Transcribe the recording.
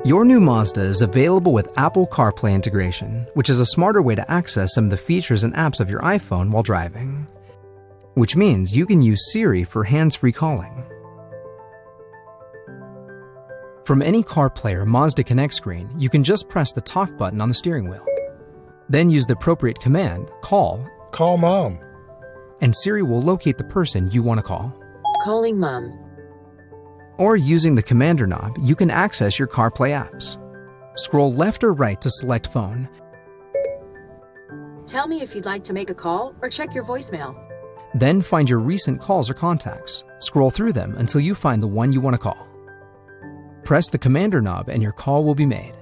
Your new Mazda is available with Apple CarPlay integration, which is a smarter way to access some of the features and apps of your iPhone while driving. Which means you can use Siri for hands-free calling. From any CarPlay or Mazda Connect screen, you can just press the talk button on the steering wheel. Then use the appropriate command, call Mom. and Siri will locate the person you want to call. Calling Mom. Or using the commander knob, you can access your CarPlay apps. Scroll left or right to select phone. Tell me if you'd like to make a call or check your voicemail. Then find your recent calls or contacts. Scroll through them until you find the one you want to call. Press the commander knob and your call will be made.